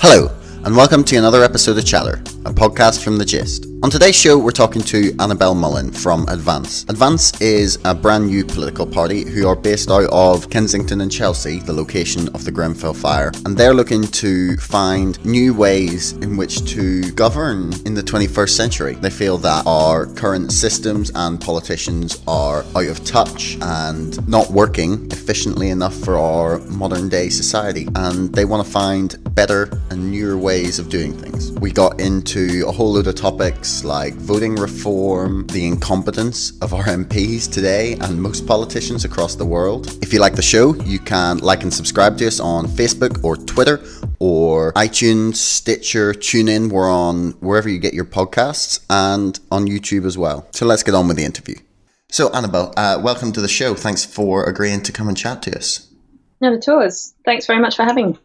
Hello, and welcome to another episode of Chatter, a podcast from The Gist. On today's show, we're talking to Annabel Mullin from Advance. Advance is a brand new political party who are based out of Kensington and Chelsea, the location of the Grenfell fire, and they're looking to find new ways in which to govern in the 21st century. They feel that our current systems and politicians are out of touch and not working efficiently enough for our modern day society, and they want to find better and newer ways of doing things. We got into a whole load of topics like voting reform, the incompetence of our MPs today and most politicians across the world. If you like the show, you can like and subscribe to us on Facebook or Twitter or iTunes, Stitcher, TuneIn. We're on wherever you get your podcasts and on YouTube as well. So let's get on with the interview. So Annabel, welcome to the show. Thanks for agreeing to come and chat to us. No, at all. Thanks very much for having me.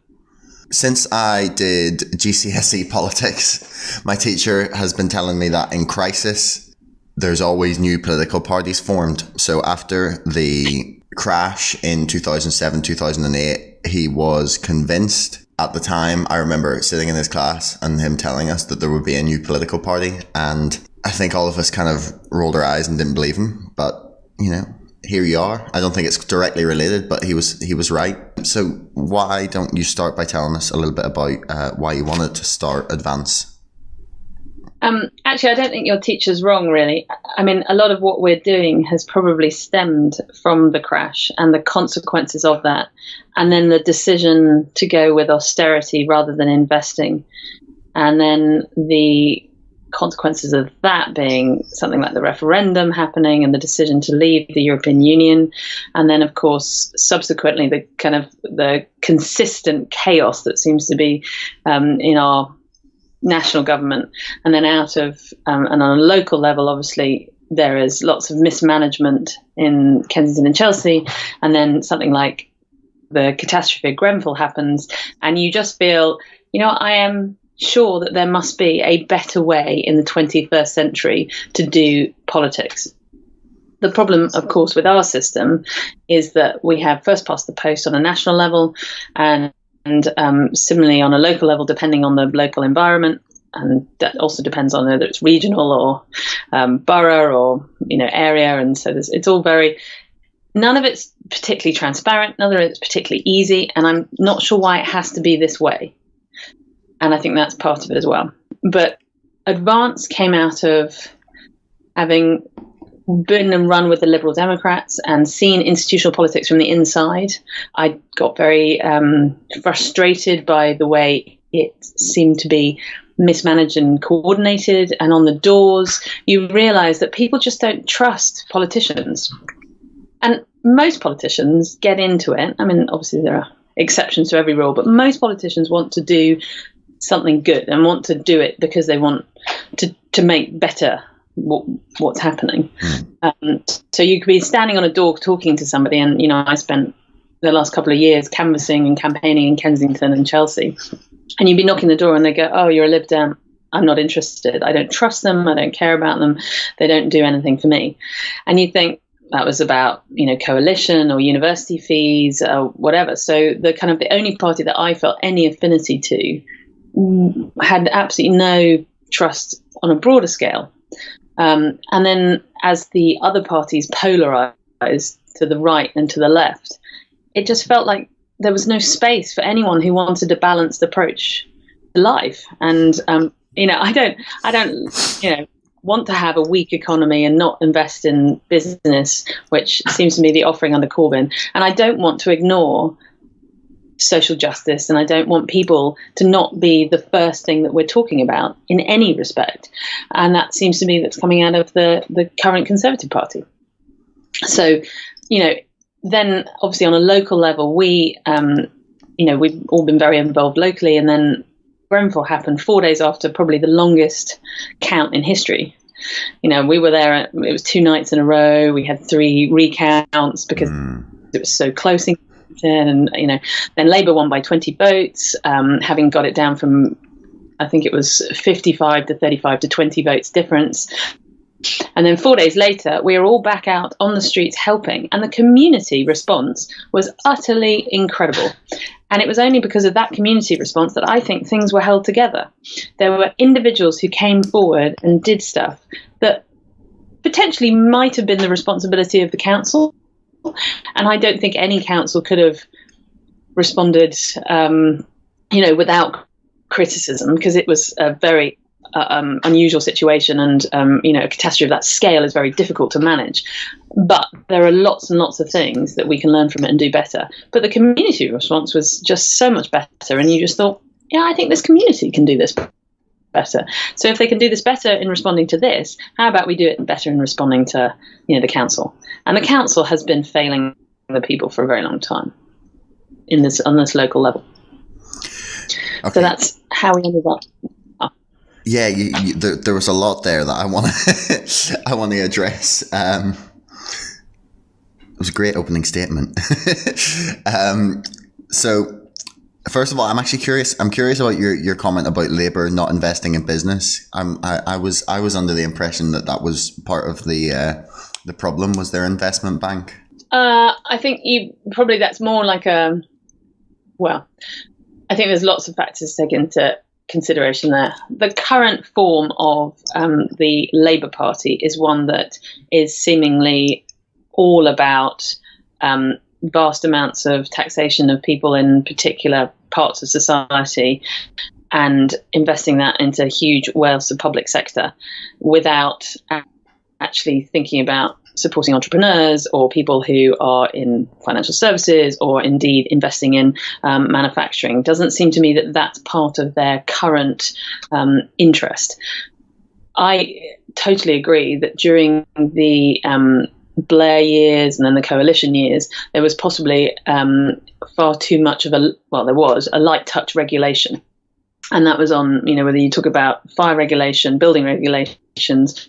Since I did GCSE politics, my teacher has been telling me that in crisis, there's always new political parties formed. So after the crash in 2007, 2008, he was convinced at the time. I remember sitting in his class and him telling us that there would be a new political party. And I think all of us kind of rolled our eyes and didn't believe him. But, you know, here you are. I don't think it's directly related, but he was right. So why don't you start by telling us a little bit about why you wanted to start Advance? Actually, I don't think your teacher's wrong, really. I mean, a lot of what we're doing has probably stemmed from the crash and the consequences of that, and then the decision to go with austerity rather than investing, and then the consequences of that being something like the referendum happening and the decision to leave the European Union, and then of course subsequently the consistent chaos that seems to be in our national government, and then and on a local level, obviously there is lots of mismanagement in Kensington and Chelsea, and then something like the catastrophe at Grenfell happens, and you just feel, I am sure that there must be a better way in the 21st century to do politics. The problem, of course, with our system is that we have first past the post on a national level and similarly on a local level, depending on the local environment. And that also depends on whether it's regional or borough or, area. And so it's all none of it's particularly transparent, none of it's particularly easy. And I'm not sure why it has to be this way. And I think that's part of it as well. But Advance came out of having been and run with the Liberal Democrats and seen institutional politics from the inside. I got very frustrated by the way it seemed to be mismanaged and coordinated. And on the doors, you realise that people just don't trust politicians. And most politicians get into it. I mean, obviously there are exceptions to every rule, but most politicians want to do something good and want to do it because they want to make better what's happening. So you could be standing on a door talking to somebody, and I spent the last couple of years canvassing and campaigning in Kensington and Chelsea, and you'd be knocking the door and they go, "Oh, you're a Lib Dem. I'm not interested. I don't trust them. I don't care about them. They don't do anything for me." And you think that was about coalition or university fees or whatever. So the only party that I felt any affinity to had absolutely no trust on a broader scale. And then as the other parties polarized to the right and to the left, it just felt like there was no space for anyone who wanted a balanced approach to life. And, I don't want to have a weak economy and not invest in business, which seems to be the offering under Corbyn. And I don't want to ignore social justice, and I don't want people to not be the first thing that we're talking about in any respect. And that seems to me that's coming out of the current Conservative Party. So, then obviously on a local level, we've all been very involved locally, and then Grenfell happened 4 days after probably the longest count in history. We were there, it was 2 nights in a row. We had 3 recounts because it was so close. And then Labour won by 20 votes, having got it down from, I think it was 55 to 35 to 20 votes difference. And then 4 days later, we were all back out on the streets helping. And the community response was utterly incredible. And it was only because of that community response that I think things were held together. There were individuals who came forward and did stuff that potentially might have been the responsibility of the council. And I don't think any council could have responded, without criticism, because it was a very unusual situation, and a catastrophe of that scale is very difficult to manage. But there are lots and lots of things that we can learn from it and do better. But the community response was just so much better, and you just thought, yeah, I think this community can do this better. So if they can do this better in responding to this, how about we do it better in responding to the council? And the council has been failing the people for a very long time on this local level. Okay. So that's how we ended up. Yeah, there was a lot there that I want to address. It was a great opening statement. So, first of all, I'm actually curious. I'm curious about your comment about Labour not investing in business. I was under the impression that was part of the problem was their investment bank. I think that's more like I think there's lots of factors to take into consideration there. The current form of the Labour Party is one that is seemingly all about vast amounts of taxation of people in particular parts of society and investing that into huge wealth of public sector without actually thinking about supporting entrepreneurs or people who are in financial services or indeed investing in manufacturing. Doesn't seem to me that that's part of their current interest. I totally agree that during the Blair years and then the coalition years, there was possibly far too much of there was a light touch regulation. And that was on, whether you talk about fire regulation, building regulations,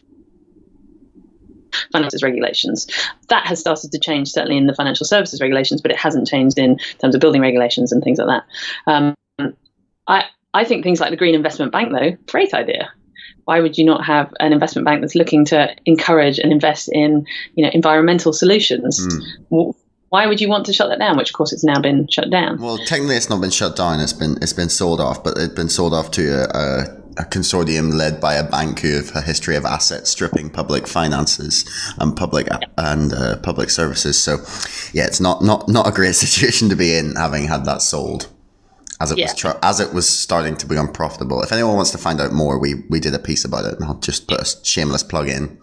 finances regulations. That has started to change, certainly in the financial services regulations, but it hasn't changed in terms of building regulations and things like that. I think things like the Green Investment Bank, though, great idea. Why would you not have an investment bank that's looking to encourage and invest in, environmental solutions? Why would you want to shut that down? Which, of course, it's now been shut down. Well, technically, it's not been shut down. It's been sold off, but it's been sold off to a consortium led by a bank who have a history of asset stripping public finances and public services. So, yeah, it's not a great situation to be in, having had that sold as it was starting to be unprofitable. If anyone wants to find out more, we did a piece about it, and I'll just put a shameless plug in.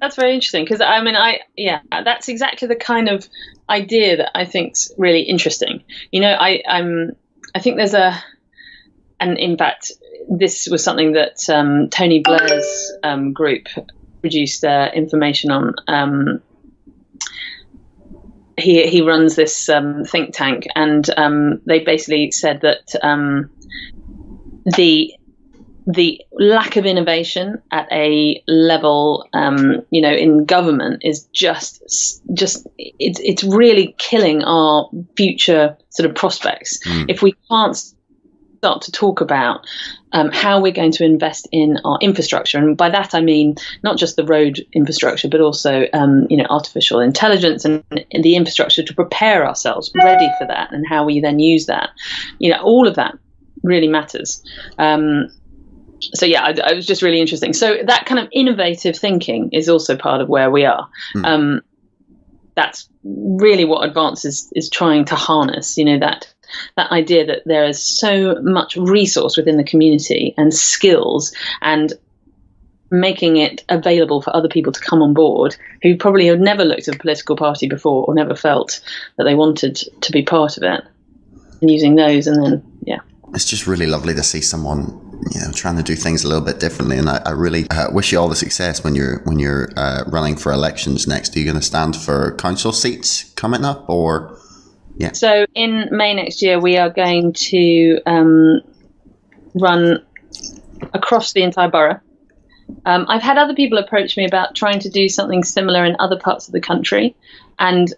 That's very interesting, because that's exactly the kind of idea that I think's really interesting. I think there's and in fact, this was something that Tony Blair's group produced information on. He runs this think tank, and they basically said that the lack of innovation at a level, in government is just it's really killing our future sort of prospects. If we can't start to talk about how we're going to invest in our infrastructure, and by that I mean not just the road infrastructure, but also artificial intelligence and the infrastructure to prepare ourselves ready for that, and how we then use that. All of that really matters. So yeah, I was just really interesting. So that kind of innovative thinking is also part of where we are. That's really what Advance is trying to harness. That idea that there is so much resource within the community and skills, and making it available for other people to come on board who probably have never looked at a political party before or never felt that they wanted to be part of it, and using those. And then, it's just really lovely to see someone trying to do things a little bit differently, and I really wish you all the success when you're running for elections next. Are you going to stand for council seats coming up, or? Yeah. So in May next year, we are going to run across the entire borough. I've had other people approach me about trying to do something similar in other parts of the country, and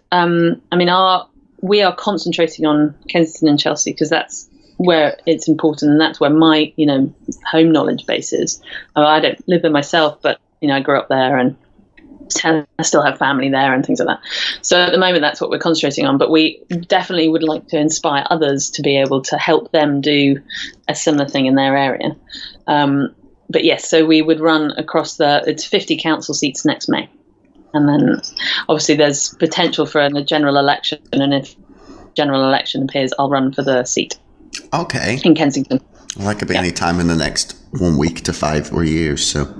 we are concentrating on Kensington and Chelsea because that's where it's important, and that's where my, home knowledge base is. I don't live there myself, but I grew up there and I still have family there and things like that. So at the moment, that's what we're concentrating on. But we definitely would like to inspire others to be able to help them do a similar thing in their area. But yes, so we would run across it's 50 council seats next May. And then obviously there's potential for a general election. And if general election appears, I'll run for the seat. Okay. In Kensington. Well, that could be any time in the next 1 week to 5 or years. So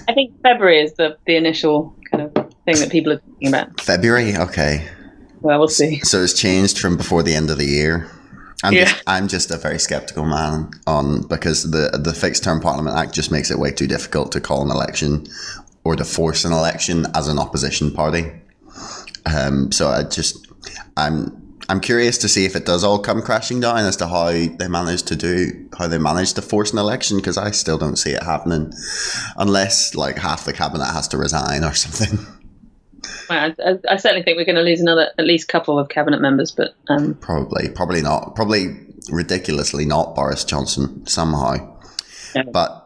I think February is the initial kind of thing that people are thinking about. February? Okay. Well, we'll see. So it's changed from before the end of the year. I'm just a very sceptical man because the Fixed Term Parliament Act just makes it way too difficult to call an election or to force an election as an opposition party. So I'm curious to see if it does all come crashing down as to how they manage to force an election, because I still don't see it happening unless like half the cabinet has to resign or something. Well, I certainly think we're going to lose at least couple of cabinet members, but probably not. Probably ridiculously not Boris Johnson somehow. Yeah. But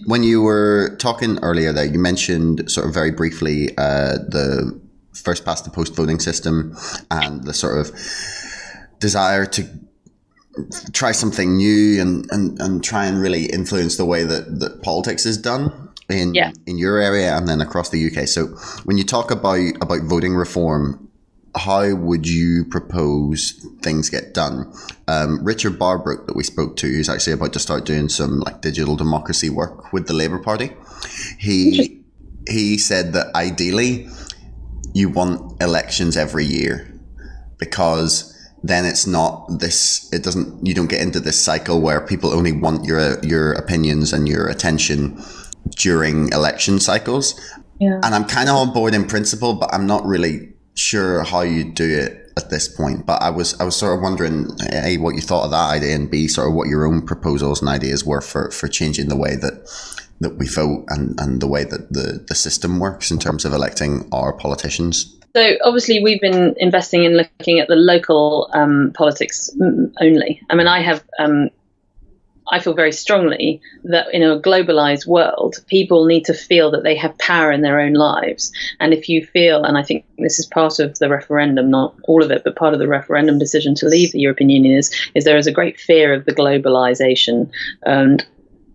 when you were talking earlier there, you mentioned sort of very briefly the first past the post voting system and the sort of desire to try something new and try and really influence the way that politics is done in your area and then across the UK. So when you talk about voting reform, how would you propose things get done? Richard Barbrook that we spoke to, who's actually about to start doing some like digital democracy work with the Labour Party, he said that ideally you want elections every year, because then you don't get into this cycle where people only want your opinions and your attention during election cycles. Yeah. And I'm kind of on board in principle, but I'm not really sure how you do it at this point. But I was sort of wondering, A, what you thought of that idea, and B, sort of what your own proposals and ideas were for changing the way that we vote and the way that the system works in terms of electing our politicians. So obviously we've been investing in looking at the local politics only. I mean, I feel very strongly that in a globalized world, people need to feel that they have power in their own lives. And if you feel, and I think this is part of the referendum, not all of it, but part of the referendum decision to leave the European Union is there is a great fear of the globalization. And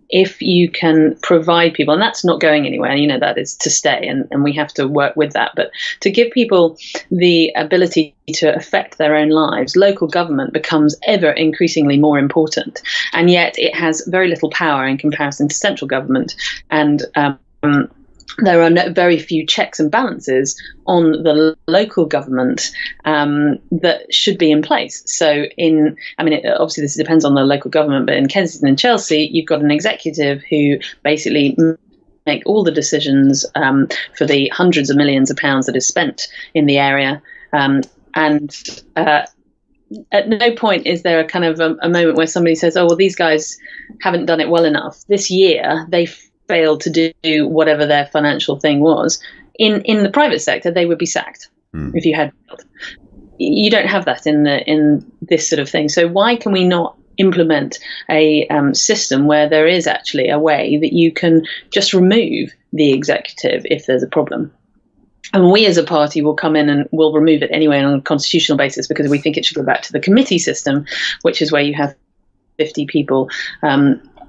if you can provide people, and that's not going anywhere, that is to stay, and we have to work with that, but to give people the ability to affect their own lives, local government becomes ever increasingly more important, and yet it has very little power in comparison to central government, and there are very few checks and balances on the local government that should be in place. So obviously this depends on the local government, but in Kensington and Chelsea, you've got an executive who basically make all the decisions for the hundreds of millions of pounds that is spent in the area. And at no point is there a kind of a moment where somebody says, oh, well, these guys haven't done it well enough. This year, they failed to do whatever their financial thing was. In the private sector, they would be sacked if you had failed. You don't have that in this sort of thing. So why can we not implement a system where there is actually a way that you can just remove the executive if there's a problem? And we as a party will come in and will remove it anyway on a constitutional basis, because we think it should go back to the committee system, which is where you have 50 people,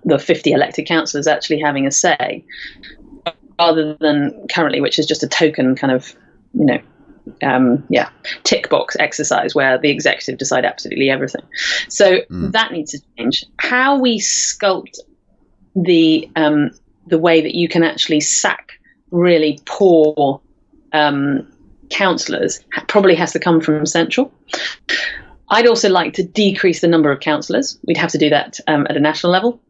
the 50 elected councillors actually having a say, rather than currently, which is just a token kind of, tick box exercise where the executive decide absolutely everything. So that needs to change. How we sculpt the way that you can actually sack really poor councillors probably has to come from central. I'd also like to decrease the number of councillors. We'd have to do that at a national level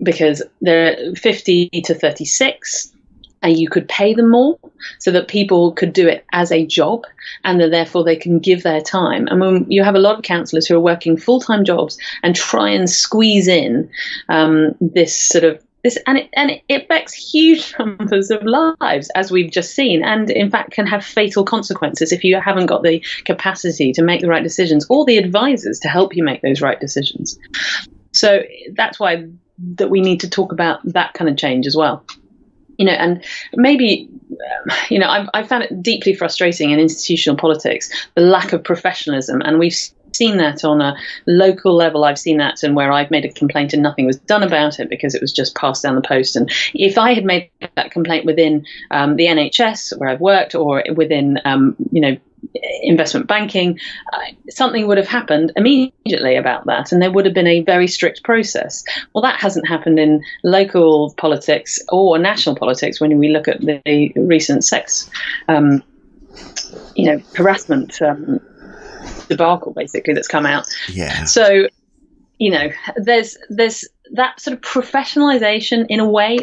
because there are 50 to 36, and you could pay them more so that people could do it as a job, and that therefore they can give their time. And when you have a lot of councillors who are working full-time jobs and try and squeeze in this sort of it affects huge numbers of lives, as we've just seen, and in fact can have fatal consequences if you haven't got the capacity to make the right decisions or the advisors to help you make those right decisions. So that's why that we need to talk about that kind of change as well. And maybe, I found it deeply frustrating in institutional politics, the lack of professionalism. And we've seen that on a local level. I've seen that, and where I've made a complaint and nothing was done about it because it was just passed down the post. And if I had made that complaint within the NHS where I've worked, or within, investment banking, something would have happened immediately about that, and there would have been a very strict process. Well, that hasn't happened in local politics or national politics when we look at the recent sex, harassment debacle, basically, that's come out. Yeah. So, there's that sort of professionalization in a way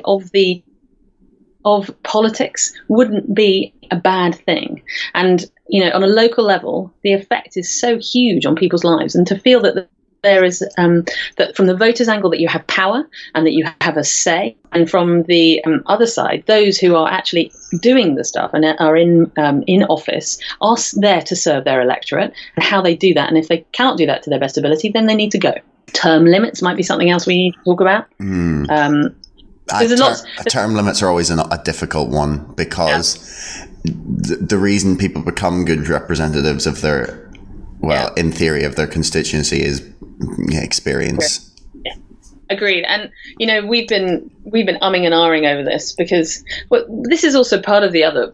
of politics wouldn't be a bad thing. And, on a local level, the effect is so huge on people's lives. And to feel that there is, that from the voters' angle, that you have power and that you have a say, and from the other side, those who are actually doing the stuff and are in office are there to serve their electorate, and how they do that. And if they cannot do that to their best ability, then they need to go. Term limits might be something else we need to talk about. Term limits are always a difficult one, because the reason people become good representatives of their, in theory, of their constituency is experience. Yeah. Agreed. And we've been umming and ahhing over this, because this is also part of the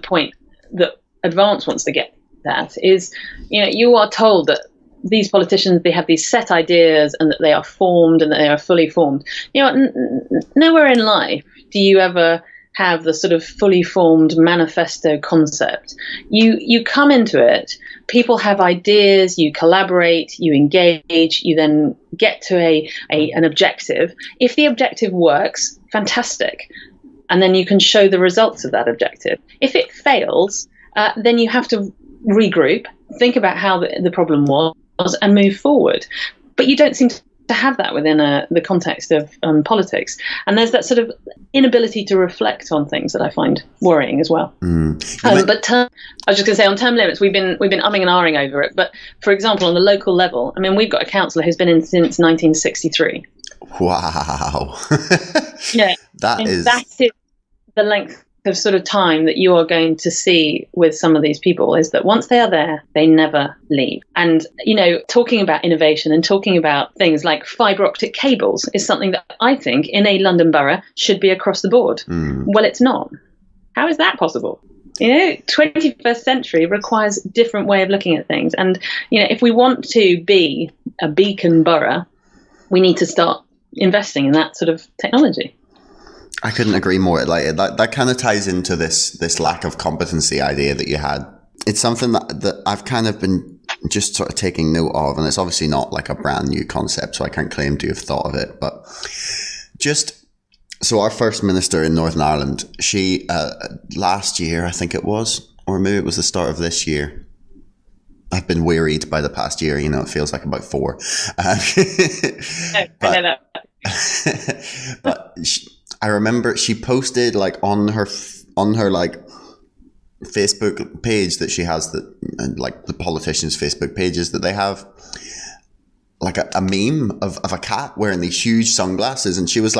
point that Advance wants to get at is, you are told that these politicians, they have these set ideas and that they are formed and that they are fully formed. Nowhere in life do you ever have the sort of fully formed manifesto concept. You come into it, people have ideas, you collaborate, you engage, you then get to an objective. If the objective works, fantastic. And then you can show the results of that objective. If it fails, then you have to regroup, think about how the problem was, and move forward. But you don't seem to have that within the context of politics. And there's that sort of inability to reflect on things that I find worrying as well. But I was just going to say, on term limits, we've been umming and ahhing over it. But for example, on the local level, we've got a councillor who's been in since 1963. Wow. Yeah. That is the length of sort of time that you are going to see with some of these people, is that once they are there, they never leave. And, talking about innovation and talking about things like fibre optic cables is something that I think in a London borough should be across the board. Well, it's not. How is that possible? 21st century requires a different way of looking at things. And, if we want to be a beacon borough, we need to start investing in that sort of technology. I couldn't agree more. That kind of ties into this lack of competency idea that you had. It's something that I've kind of been just sort of taking note of, and it's obviously not like a brand new concept, so I can't claim to have thought of it. But so our First Minister in Northern Ireland, she last year, I think it was, or maybe it was the start of this year. I've been wearied by the past year. It feels like about 4. I know that. But I remember she posted on her Facebook page that she has, the politicians' Facebook pages that they have, a meme of a cat wearing these huge sunglasses, and she was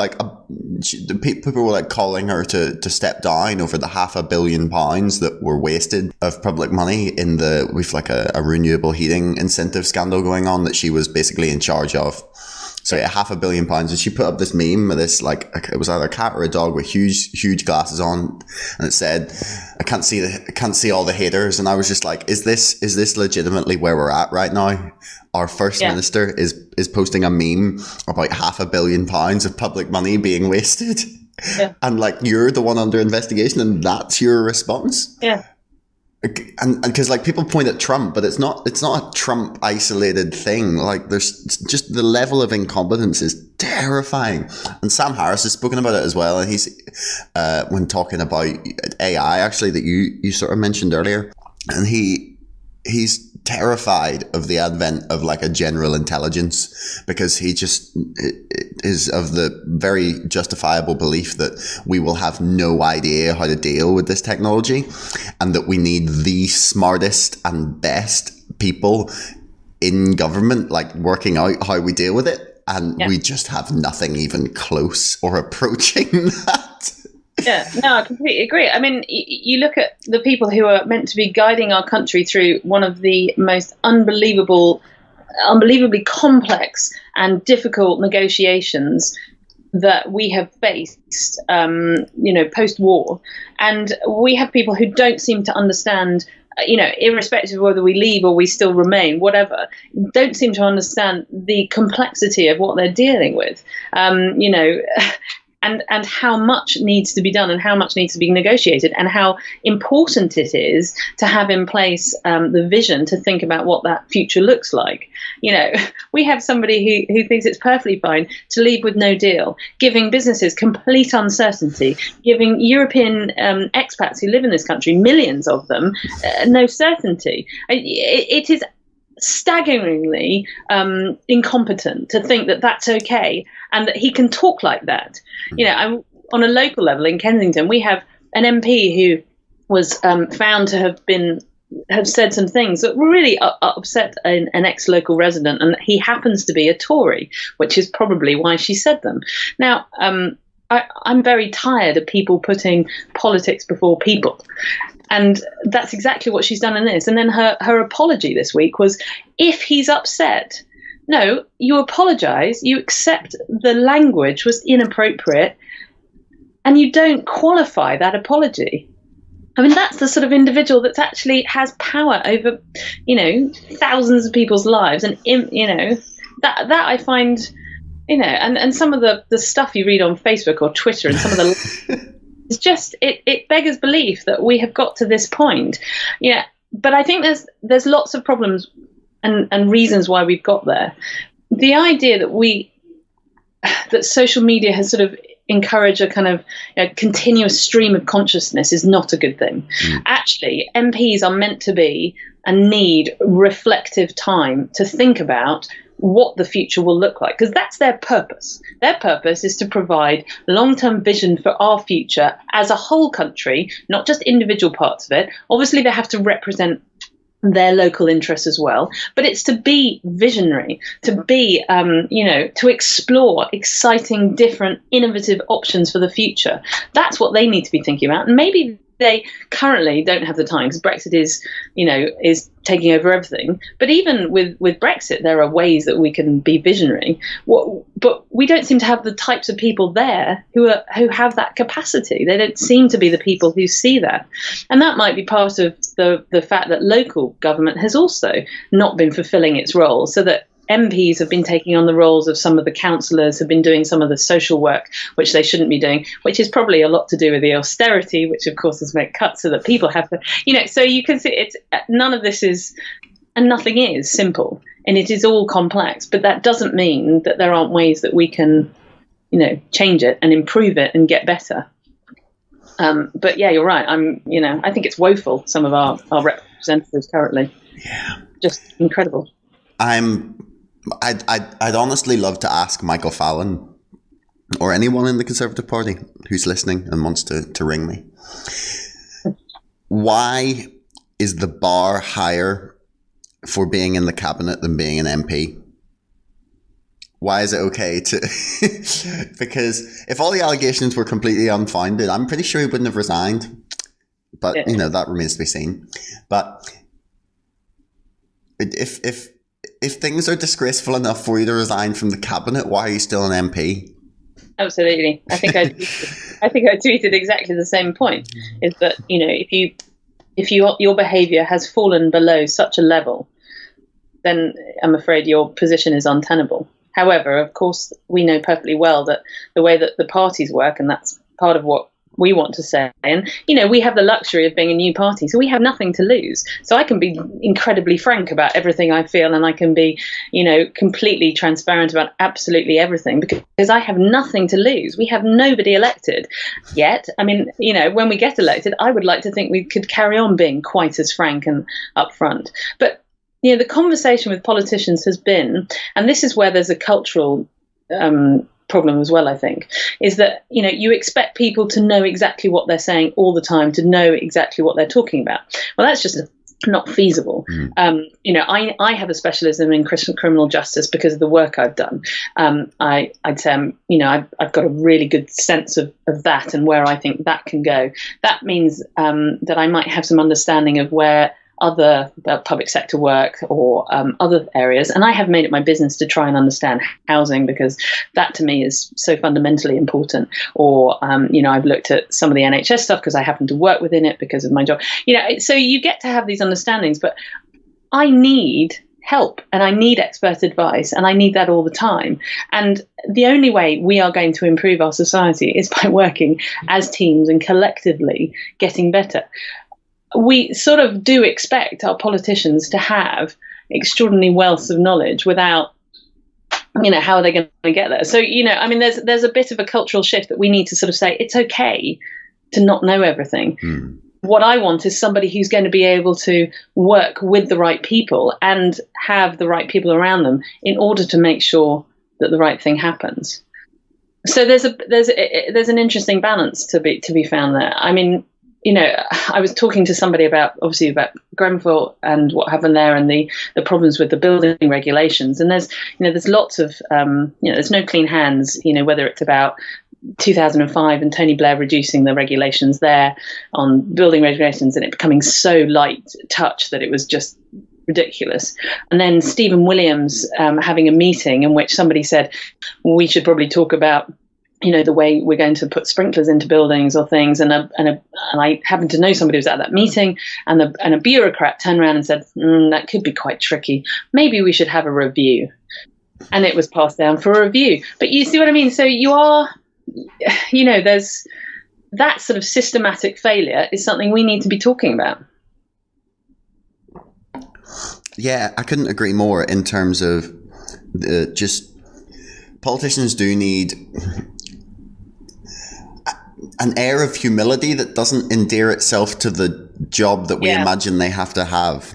people were calling her to step down over the £500 million that were wasted of public money with a renewable heating incentive scandal going on that she was basically in charge of. So yeah, £500 million, and she put up this meme of this, it was either a cat or a dog with huge glasses on, and it said, I can't see all the haters. And I was just like, is this legitimately where we're at right now? Our First Minister is posting a meme about £500 million of public money being wasted. Yeah. And you're the one under investigation, and that's your response? Yeah. And because people point at Trump, but it's not a Trump isolated thing. There's just the level of incompetence is terrifying. And Sam Harris has spoken about it as well. And he's when talking about AI, actually, that you sort of mentioned earlier, and he he's terrified of the advent of like a general intelligence, because he just is of the very justifiable belief that we will have no idea how to deal with this technology, and that we need the smartest and best people in government, like working out how we deal with it. And we just have nothing even close or approaching that. Yeah, no, I completely agree. I mean, you look at the people who are meant to be guiding our country through one of the most unbelievably complex and difficult negotiations that we have faced, post-war. And we have people who don't seem to understand, irrespective of whether we leave or we still remain, whatever, don't seem to understand the complexity of what they're dealing with. And how much needs to be done and how much needs to be negotiated, and how important it is to have in place the vision to think about what that future looks like. We have somebody who thinks it's perfectly fine to leave with no deal, giving businesses complete uncertainty, giving European expats who live in this country, millions of them, no certainty. It is staggeringly incompetent to think that that's okay and that he can talk like that. On a local level in Kensington, we have an MP who was found to have said some things that were really upset an ex-local resident, and he happens to be a Tory, which is probably why she said them. Now, I'm very tired of people putting politics before people. And that's exactly what she's done in this. And then her apology this week was, if he's upset, no, you apologise, you accept the language was inappropriate, and you don't qualify that apology. I mean, that's the sort of individual that actually has power over, thousands of people's lives. And, that I find, and some of the stuff you read on Facebook or Twitter and some of the... It's just it beggars belief that we have got to this point. Yeah, but I think there's lots of problems and reasons why we've got there. The idea that social media has sort of encouraged a kind of continuous stream of consciousness is not a good thing. Actually, MPs are meant to be and need reflective time to think about what the future will look like, because that's their purpose. Their purpose is to provide long-term vision for our future as a whole country, not just individual parts of it. Obviously, they have to represent their local interests as well, but it's to be visionary, to be, to explore exciting, different, innovative options for the future. That's what they need to be thinking about. And maybe they currently don't have the time because Brexit is taking over everything. But even with Brexit, there are ways that we can be visionary. But we don't seem to have the types of people there who have that capacity. They don't seem to be the people who see that. And that might be part of the fact that local government has also not been fulfilling its role, so that MPs have been taking on the roles of some of the councillors, have been doing some of the social work, which they shouldn't be doing, which is probably a lot to do with the austerity, which of course has made cuts so that people have to, so you can see it's none of this is, and nothing is simple, and it is all complex, but that doesn't mean that there aren't ways that we can, change it and improve it and get better. But yeah, you're right. I think it's woeful, some of our representatives currently. Yeah. Just incredible. I'd honestly love to ask Michael Fallon or anyone in the Conservative Party who's listening and wants to ring me. Why is the bar higher for being in the cabinet than being an MP? Why is it okay to... Because if all the allegations were completely unfounded, I'm pretty sure he wouldn't have resigned. But, that remains to be seen. But if things are disgraceful enough for you to resign from the cabinet, why are you still an MP? Absolutely. I think I tweeted exactly the same point. Is that if your behaviour has fallen below such a level, then I'm afraid your position is untenable. However, of course, we know perfectly well that the way that the parties work, and that's part of what we want to say. And, we have the luxury of being a new party, so we have nothing to lose. So I can be incredibly frank about everything I feel, and I can be, completely transparent about absolutely everything, because I have nothing to lose. We have nobody elected yet. I mean, when we get elected, I would like to think we could carry on being quite as frank and upfront. But, the conversation with politicians has been, and this is where there's a cultural problem as well, I think, is that, you expect people to know exactly what they're saying all the time, to know exactly what they're talking about. Well, that's just not feasible. I have a specialism in criminal justice because of the work I've done. I'd say, I've got a really good sense of that and where I think that can go. That means that I might have some understanding of where other public sector work or other areas. And I have made it my business to try and understand housing, because that to me is so fundamentally important. Or, I've looked at some of the NHS stuff because I happen to work within it because of my job. So you get to have these understandings, but I need help and I need expert advice, and I need that all the time. And the only way we are going to improve our society is by working as teams and collectively getting better. We sort of do expect our politicians to have extraordinary wealth of knowledge without, how are they going to get there? So, there's a bit of a cultural shift that we need to sort of say, it's okay to not know everything. What I want is somebody who's going to be able to work with the right people and have the right people around them in order to make sure that the right thing happens. So there's an interesting balance to be found there. I mean, I was talking to somebody about Grenfell and what happened there, and the problems with the building regulations. And there's lots of, there's no clean hands, whether it's about 2005 and Tony Blair reducing the regulations there on building regulations and it becoming so light touch that it was just ridiculous. And then Stephen Williams having a meeting in which somebody said, we should probably talk about the way we're going to put sprinklers into buildings or things. And I happened to know somebody who was at that meeting, and a bureaucrat turned around and said, that could be quite tricky. Maybe we should have a review. And it was passed down for a review. But you see what I mean? So you are, there's that sort of systematic failure is something we need to be talking about. Yeah, I couldn't agree more in terms of just politicians do need an air of humility that doesn't endear itself to the job that we imagine they have to have.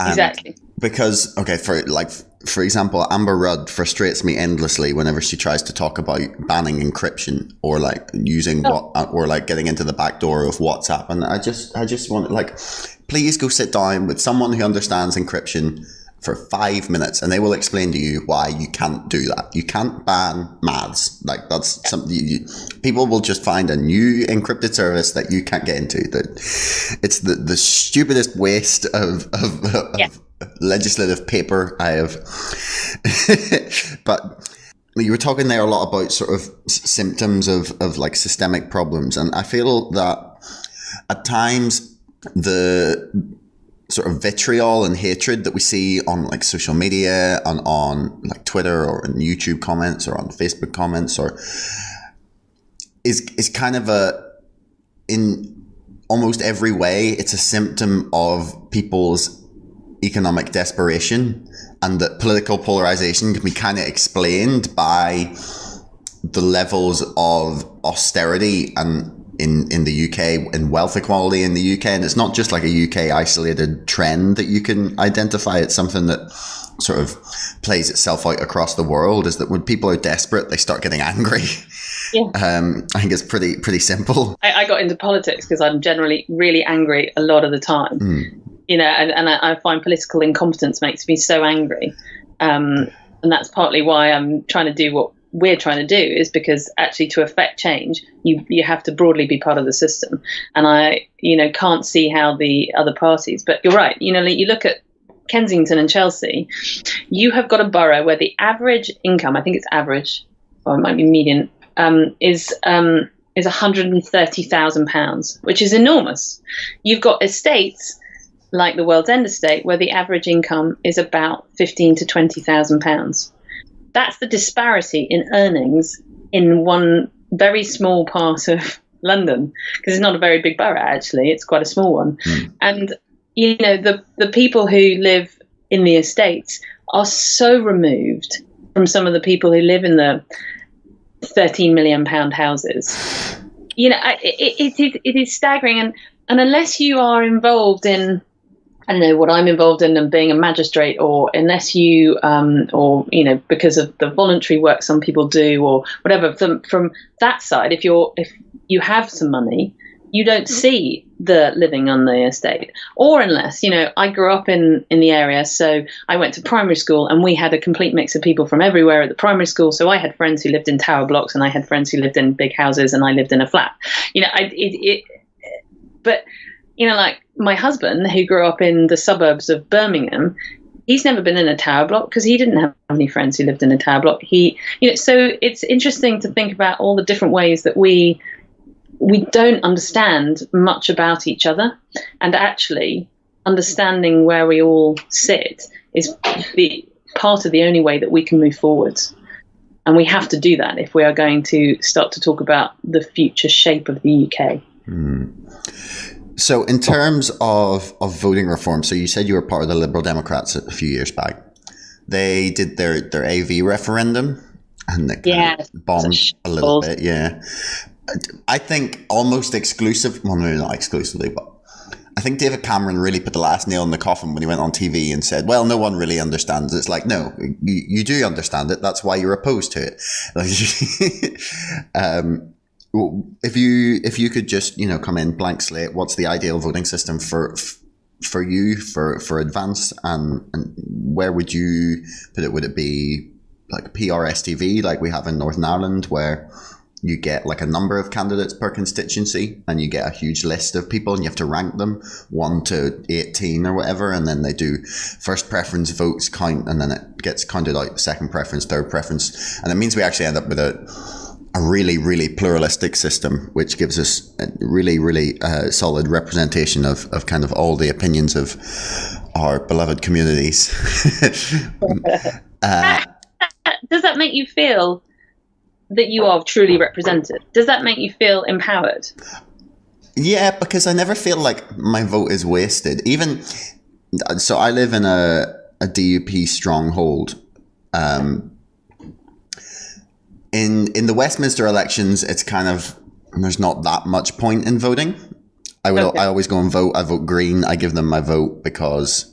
Exactly. Because, for example, Amber Rudd frustrates me endlessly whenever she tries to talk about banning encryption or getting into the back door of WhatsApp. And I just want please go sit down with someone who understands encryption for 5 minutes, and they will explain to you why you can't do that. You can't ban maths. That's something people will just find a new encrypted service that you can't get into. It's the stupidest waste of legislative paper I have. But you were talking there a lot about sort of symptoms of systemic problems, and I feel that at times the sort of vitriol and hatred that we see on social media, on Twitter or in YouTube comments or on Facebook comments, or is kind of in almost every way, it's a symptom of people's economic desperation, and that political polarization can be kind of explained by the levels of austerity and in the UK, in wealth equality in the UK. And it's not just a UK isolated trend that you can identify. It's something that sort of plays itself out across the world, is that when people are desperate, they start getting angry. Yeah. I think it's pretty simple. I got into politics because I'm generally really angry a lot of the time. And I find political incompetence makes me so angry. And that's partly why I'm trying to do what we're trying to do, is because actually to affect change, you have to broadly be part of the system. And I, can't see how the other parties, but you're right. You look at Kensington and Chelsea, you have got a borough where the average income, I think it's average, or it might be median, is £130,000, which is enormous. You've got estates like the World's End estate where the average income is about £15,000 to £20,000. That's the disparity in earnings in one very small part of London, because it's not a very big borough, actually. It's quite a small one. And, you know, the people who live in the estates are so removed from some of the people who live in the £13 million houses. You know, it is staggering. And unless you are involved in, I don't know, what I'm involved in and being a magistrate, or unless you, or, you know, because of the voluntary work some people do or whatever, from that side, if you have some money, you don't see the living on the estate. Or unless, you know, I grew up in the area, so I went to primary school and we had a complete mix of people from everywhere at the primary school. So I had friends who lived in tower blocks and I had friends who lived in big houses and I lived in a flat. You know, but, you know, like my husband, who grew up in the suburbs of Birmingham, he's never been in a tower block because he didn't have any friends who lived in a tower block. You know, so it's interesting to think about all the different ways that we don't understand much about each other, and actually understanding where we all sit is part of the only way that we can move forwards. And we have to do that if we are going to start to talk about the future shape of the UK. So in terms of voting reform, so you said you were part of the Liberal Democrats a few years back. They did their AV referendum and they kind of bombed a little bit, yeah. I think almost exclusive, well, maybe not exclusively, but I think David Cameron really put the last nail in the coffin when he went on TV and said, well, no one really understands it. It's like, no, you do understand it. That's why you're opposed to it. If you could just, you know, come in blank slate, what's the ideal voting system for you, for Advance, and where would you put it? Would it be like PRSTV, like we have in Northern Ireland, where you get like a number of candidates per constituency and you get a huge list of people and you have to rank them 1 to 18 or whatever, and then they do first preference votes count, and then it gets counted out second preference, third preference, and it means we actually end up with a really, really pluralistic system, which gives us a really, really solid representation of kind of all the opinions of our beloved communities. Does that make you feel that you are truly represented? Does that make you feel empowered? Yeah, because I never feel like my vote is wasted. Even so, I live in a DUP stronghold. In the Westminster elections, it's kind of, there's not that much point in voting. I always go and vote. I vote Green. I give them my vote because,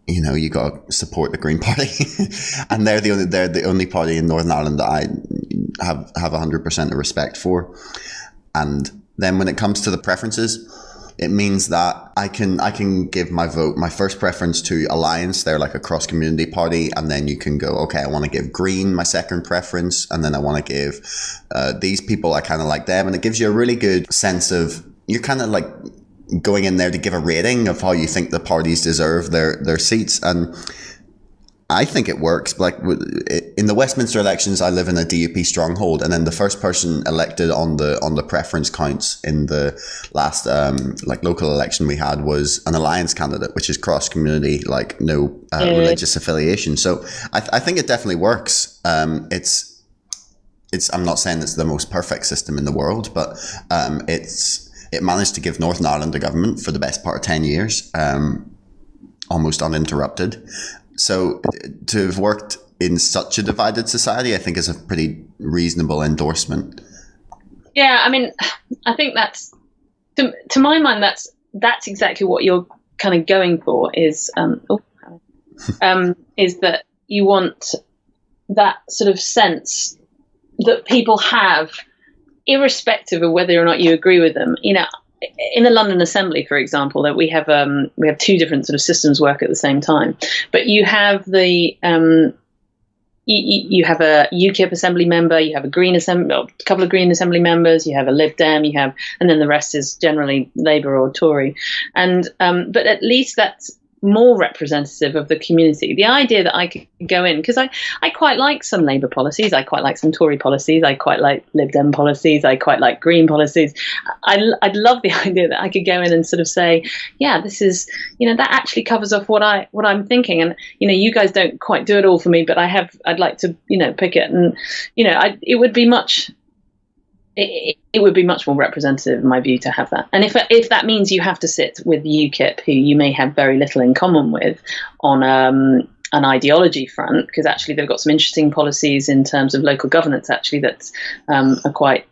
you know, you got to support the Green Party, and they're the only party in Northern Ireland that I have 100% of respect for. And then when it comes to the preferences, it means that I can give my vote, my first preference to Alliance. They're like a cross community party, and then you can go, okay, I want to give Green my second preference, and then I want to give these people, I kind of like them, and it gives you a really good sense of, you're kind of like going in there to give a rating of how you think the parties deserve their seats. And I think it works. Like in the Westminster elections, I live in a DUP stronghold, and then the first person elected on the preference counts in the last like local election we had was an Alliance candidate, which is cross community, like no religious affiliation. So I think it definitely works. It's I'm not saying it's the most perfect system in the world, but it managed to give Northern Ireland a government for the best part of 10 years, almost uninterrupted. So to have worked in such a divided society, I think is a pretty reasonable endorsement. Yeah, I mean, I think that's, to my mind, that's exactly what you're kind of going for, is is that you want that sort of sense that people have, irrespective of whether or not you agree with them. You know, in the London Assembly, for example, that we have two different sort of systems work at the same time. But you have the you have a UKIP Assembly member, you have a couple of Green Assembly members, you have a Lib Dem, and then the rest is generally Labour or Tory. And but at least that's more representative of the community. The idea that I could go in, because I quite like some Labour policies, I quite like some Tory policies, I quite like Lib Dem policies, I quite like Green policies. I'd love the idea that I could go in and sort of say, yeah, this is, you know, that actually covers off what I'm thinking, and you know, you guys don't quite do it all for me, but I'd like to, you know, pick it, and you know, it would be much it would be much more representative, in my view, to have that. And if that means you have to sit with UKIP, who you may have very little in common with on an ideology front, because actually they've got some interesting policies in terms of local governance, actually, that are quite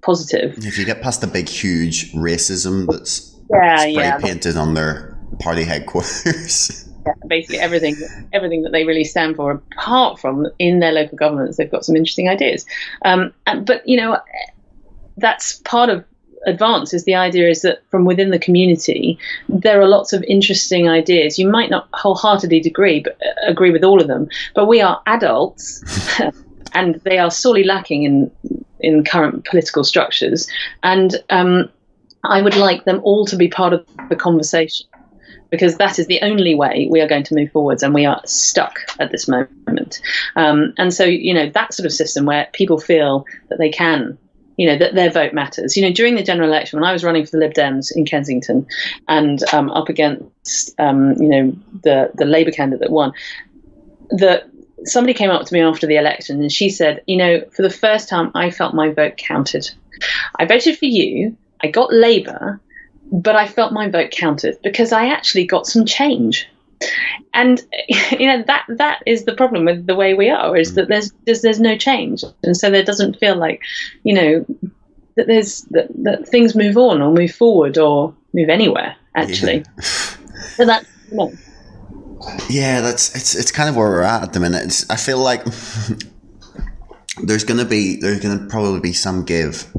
positive. If you get past the big, huge racism that's painted on their party headquarters. Yeah, basically everything that they really stand for, apart from in their local governments, they've got some interesting ideas. But that's part of Advance, is the idea is that from within the community there are lots of interesting ideas. You might not wholeheartedly agree with all of them, but we are adults and they are sorely lacking in current political structures, and I would like them all to be part of the conversation, because that is the only way we are going to move forwards, and we are stuck at this moment. And so, that sort of system where people feel that they can, that their vote matters. During the general election, when I was running for the Lib Dems in Kensington and up against, the Labour candidate that won, somebody came up to me after the election and she said, for the first time, I felt my vote counted. I voted for you, I got Labour, but I felt my vote counted because I actually got some change. And that is the problem with the way we are, is that there's no change, and so there doesn't feel like that things move on or move forward or move anywhere, actually. So that's yeah, it's kind of where we're at the minute. I feel like there's gonna probably be some give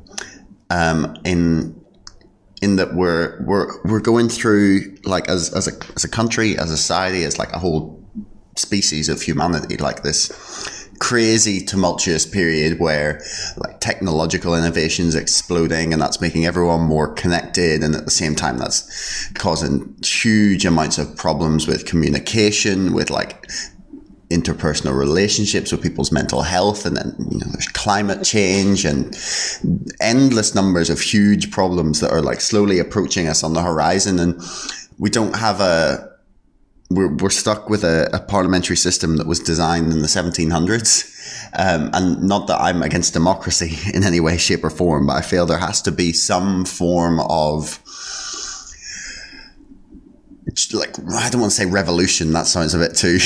in that we're going through, like, as a country, as a society, as like a whole species of humanity, like this crazy tumultuous period where like technological innovations exploding, and that's making everyone more connected, and at the same time that's causing huge amounts of problems with communication, with like interpersonal relationships, with people's mental health, and then there's climate change and endless numbers of huge problems that are like slowly approaching us on the horizon, and we don't have we're stuck with a parliamentary system that was designed in the 1700s. And not that I'm against democracy in any way, shape or form, but I feel there has to be some form of, like, I don't want to say revolution, that sounds a bit too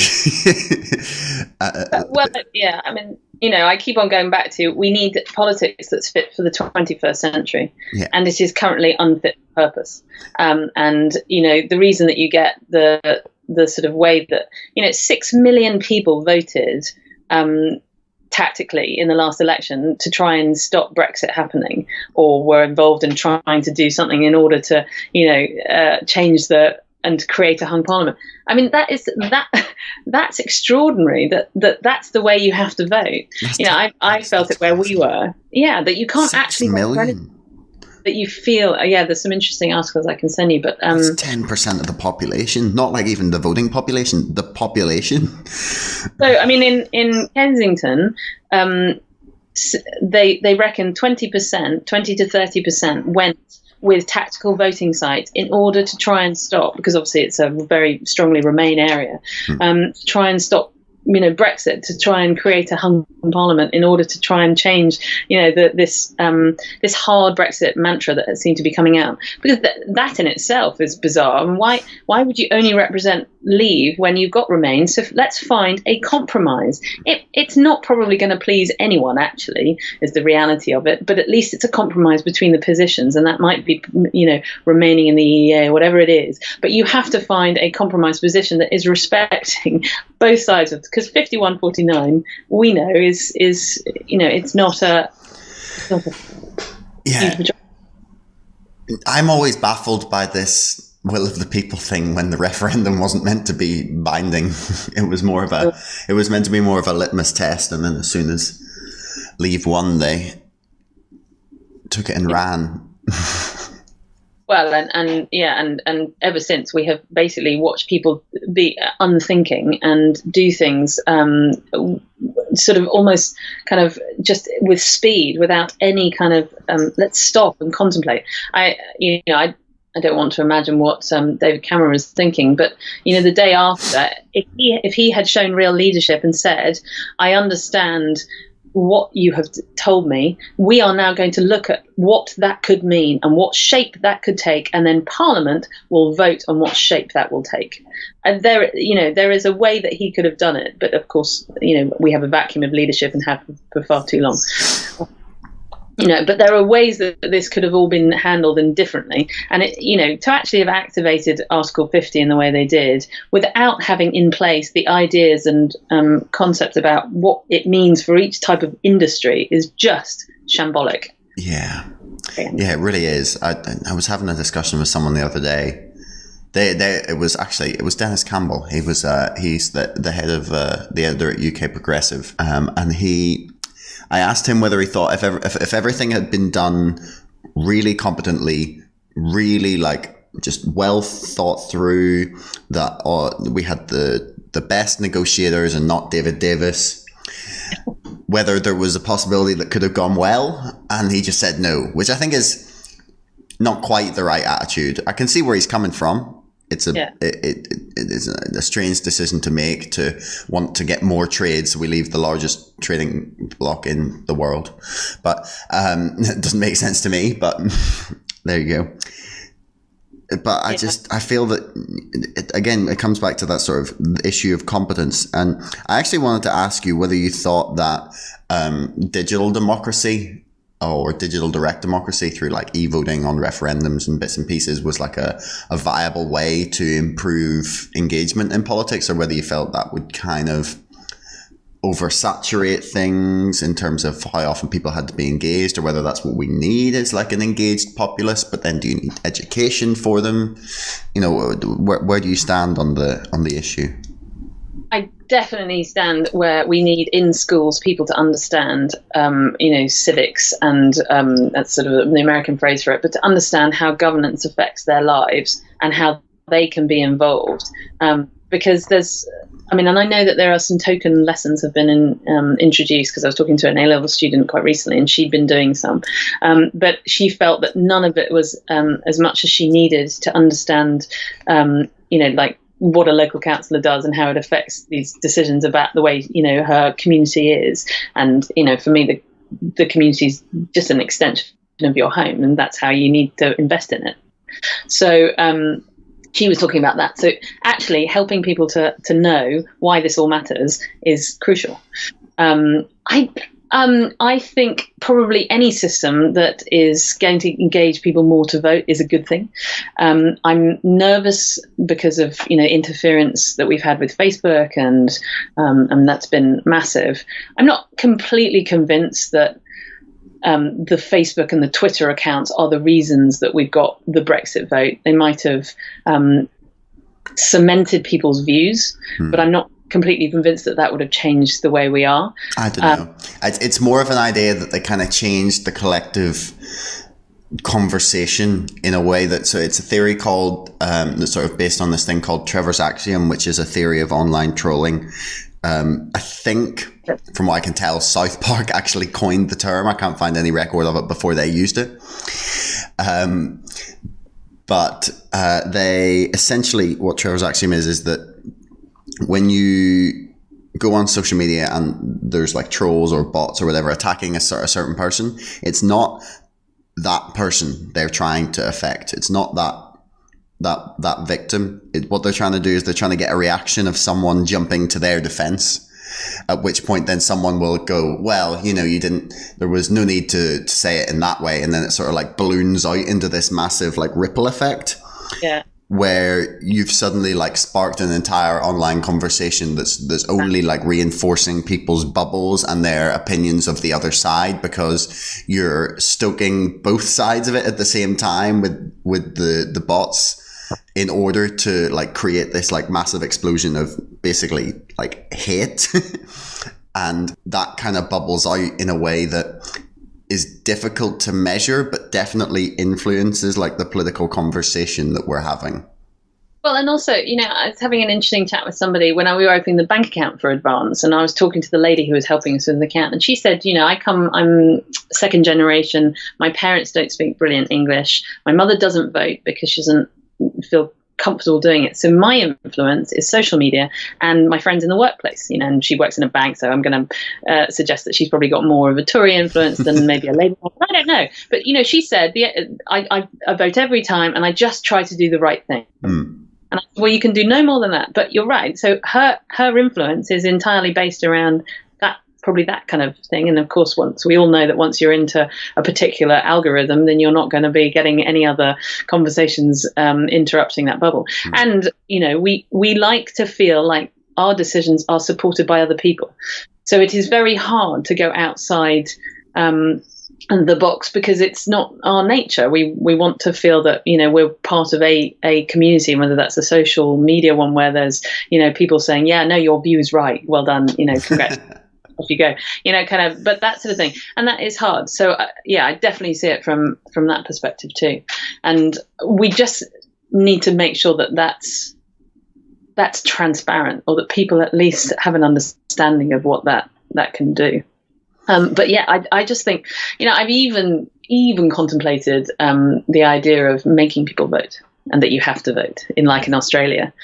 yeah, I mean, I keep on going back to, we need politics that's fit for the 21st century, and it is currently unfit for purpose. And the reason that you get the sort of way that 6 million people voted tactically in the last election to try and stop Brexit happening, or were involved in trying to do something in order to change and to create a hung parliament. I mean, that's extraordinary. That's the way you have to vote. I felt it where we were. Yeah, that you can't actually vote for anything. That you feel, there's some interesting articles I can send you, but it's 10% of the population, not like even the voting population, the population. So, I mean, in Kensington, they reckon 20% to 30% went with tactical voting sites in order to try and stop, because obviously it's a very strongly Remain area, to try and stop Brexit, to try and create a hung parliament in order to try and change this hard Brexit mantra that seemed to be coming out, because that in itself is bizarre. And why would you only represent Leave when you've got Remain? So let's find a compromise. It's not probably going to please anyone, actually, is the reality of it, but at least it's a compromise between the positions, and that might be remaining in the EEA or whatever it is, but you have to find a compromise position that is respecting both sides of, because 51-49 we know is it's not a huge majority. I'm always baffled by this will of the people thing when the referendum wasn't meant to be binding. It was meant to be more of a litmus test, and then as soon as Leave won, they took it and ran. Well, and ever since, we have basically watched people be unthinking and do things sort of almost kind of just with speed, without any kind of let's stop and contemplate. I don't want to imagine what David Cameron was thinking, but the day after, if he had shown real leadership and said, I understand what you have told me. We are now going to look at what that could mean and what shape that could take, and then Parliament will vote on what shape that will take. And there is a way that he could have done it, but of course, we have a vacuum of leadership and have for far too long. But there are ways that this could have all been handled indifferently, and to actually have activated Article 50 in the way they did, without having in place the ideas and concepts about what it means for each type of industry, is just shambolic. Yeah, it really is. I was having a discussion with someone the other day. It was Dennis Campbell. He's the head of the editor at UK Progressive, and I asked him whether he thought if everything had been done really competently, really just well thought through, that we had the best negotiators and not David Davis, whether there was a possibility that could have gone well. And he just said no, which I think is not quite the right attitude. I can see where he's coming from. It is a strange decision to make, to want to get more trade, so we leave the largest trading bloc in the world. But it doesn't make sense to me, but there you go. But I feel that, it comes back to that sort of issue of competence. And I actually wanted to ask you whether you thought that digital democracy or digital direct democracy through e-voting on referendums and bits and pieces was a viable way to improve engagement in politics, or whether you felt that would kind of oversaturate things in terms of how often people had to be engaged, or whether that's what we need is an engaged populace. But then do you need education for them? Where do you stand on the issue? I definitely stand where we need in schools people to understand, civics, and that's sort of the American phrase for it, but to understand how governance affects their lives and how they can be involved. Because and I know that there are some token lessons have been introduced, because I was talking to an A-level student quite recently, and she'd been doing some, but she felt that none of it was as much as she needed to understand, what a local councillor does and how it affects these decisions about the way, her community is. And, for me, the community is just an extension of your home, and that's how you need to invest in it. So she was talking about that. So actually helping people to know why this all matters is crucial. I think probably any system that is going to engage people more to vote is a good thing. I'm nervous because of interference that we've had with Facebook, and that's been massive. I'm not completely convinced that the Facebook and the Twitter accounts are the reasons that we've got the Brexit vote. They might have cemented people's views, but I'm not completely convinced that would have changed the way we are. I don't know. It's more of an idea that they kind of changed the collective conversation in a way that, so it's a theory called that's sort of based on this thing called Trevor's axiom, which is a theory of online trolling. I think, from what I can tell, South Park actually coined the term. I can't find any record of it before they used it. But they essentially, what Trevor's axiom is that when you go on social media and there's trolls or bots or whatever attacking a certain person, it's not that person they're trying to affect. It's not that victim. What they're trying to do is they're trying to get a reaction of someone jumping to their defense, at which point then someone will go, well, there was no need to say it in that way. And then it sort of balloons out into this massive ripple effect. Yeah. Where you've suddenly sparked an entire online conversation that's only reinforcing people's bubbles and their opinions of the other side, because you're stoking both sides of it at the same time with the bots, in order to create this massive explosion of basically hate. And that kind of bubbles out in a way that is difficult to measure, but definitely influences the political conversation that we're having. Well, and also, I was having an interesting chat with somebody when we were opening the bank account for Advance, and I was talking to the lady who was helping us with the account, and she said, I'm second generation. My parents don't speak brilliant English. My mother doesn't vote because she doesn't feel comfortable doing it. So my influence is social media and my friends in the workplace, and she works in a bank, so I'm going to suggest that she's probably got more of a Tory influence than maybe a Labour one. I don't know. But, she said, I vote every time and I just try to do the right thing. And I said, well, you can do no more than that. But you're right. So her influence is entirely based around probably that kind of thing. And of course, once you're into a particular algorithm, then you're not going to be getting any other conversations interrupting that bubble. And, we like to feel like our decisions are supported by other people. So it is very hard to go outside the box because it's not our nature. We want to feel that, we're part of a community, whether that's a social media one where there's, people saying, yeah, no, your view's right. Well done. Congrats. Off you go, but that sort of thing. And that is hard. So I definitely see it from that perspective too. And we just need to make sure that that's transparent, or that people at least have an understanding of what that can do. But I just think, I've even contemplated the idea of making people vote, and that you have to vote in Australia,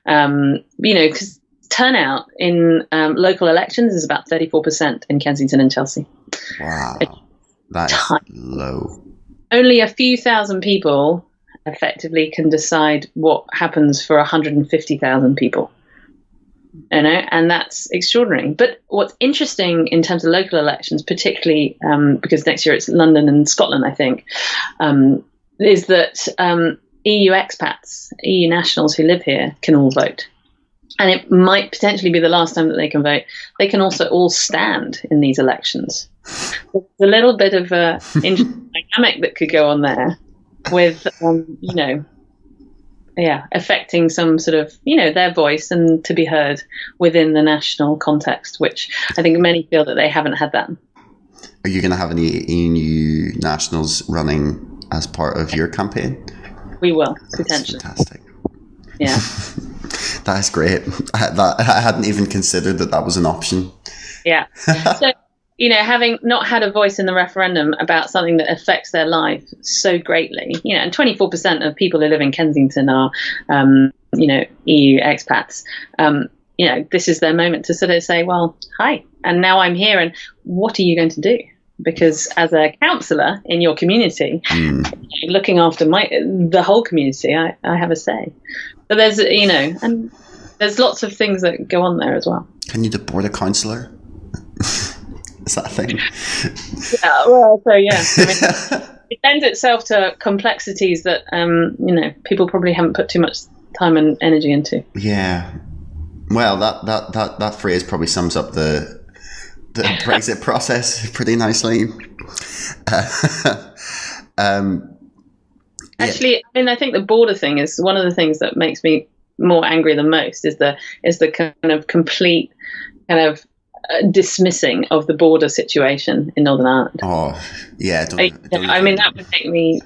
because turnout in local elections is about 34% in Kensington and Chelsea. Wow, that is low. Only a few thousand people effectively can decide what happens for 150,000 people. And that's extraordinary. But what's interesting in terms of local elections, particularly because next year it's London and Scotland, I think, is that EU expats, EU nationals who live here can all vote. And it might potentially be the last time that they can vote. They can also all stand in these elections. There's a little bit of a interesting dynamic that could go on there with, affecting some sort of, their voice and to be heard within the national context, which I think many feel that they haven't had that. Are you going to have any EU nationals running as part of your campaign? We will, potentially. That's fantastic. Yeah. That's great. I hadn't even considered that was an option. Yeah. So, having not had a voice in the referendum about something that affects their life so greatly, and 24% of people who live in Kensington are, EU expats, this is their moment to sort of say, well, hi, and now I'm here, and what are you going to do? Because as a councillor in your community, looking after the whole community, I have a say. But there's, and there's lots of things that go on there as well. Can you deport a councillor? Is that a thing? Yeah, well, so yeah. It lends itself to complexities that, people probably haven't put too much time and energy into. Yeah. Well, that phrase probably sums up the Brexit process pretty nicely. Actually, I think the border thing is one of the things that makes me more angry than most is the kind of complete kind of dismissing of the border situation in Northern Ireland. Oh, yeah. That would make me,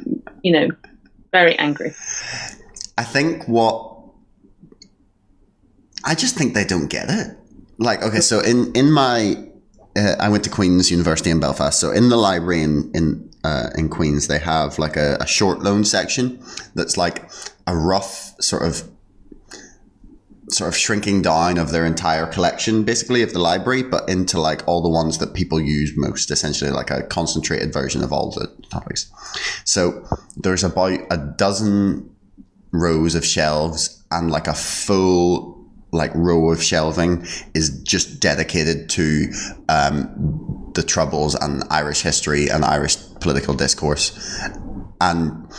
very angry. I just think they don't get it. So in my I went to Queen's University in Belfast. So in the library in Queen's, they have a short loan section that's a rough sort of shrinking down of their entire collection, basically, of the library, but into all the ones that people use most, essentially a concentrated version of all the topics. So there's about a dozen rows of shelves, and a full row of shelving is just dedicated to the Troubles and Irish history and Irish political discourse. And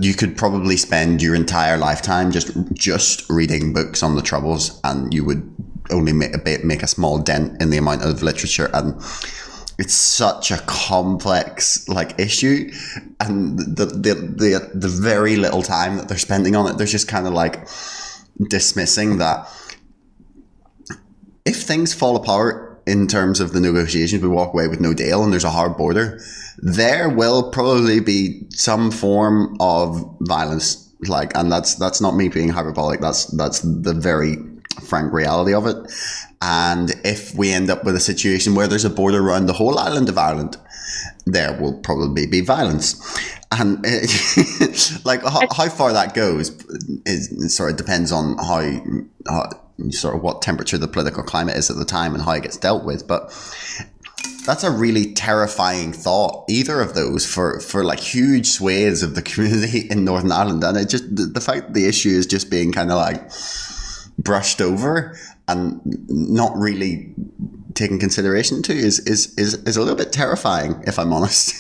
you could probably spend your entire lifetime just reading books on the Troubles, and you would only make a small dent in the amount of literature. And it's such a complex issue, and the very little time that they're spending on it, they're just kind of dismissing that if things fall apart in terms of the negotiations, we walk away with no deal and there's a hard border, there will probably be some form of violence, and that's not me being hyperbolic, that's the very frank reality of it. And if we end up with a situation where there's a border around the whole island of Ireland, there will probably be violence. And like how far that goes is sort of depends on how sort of what temperature the political climate is at the time and how it gets dealt with. But that's a really terrifying thought, either of those, for like huge swathes of the community in Northern Ireland. And it just, the fact that the issue is just being kind of like brushed over and not really taken consideration to is a little bit terrifying, if I'm honest.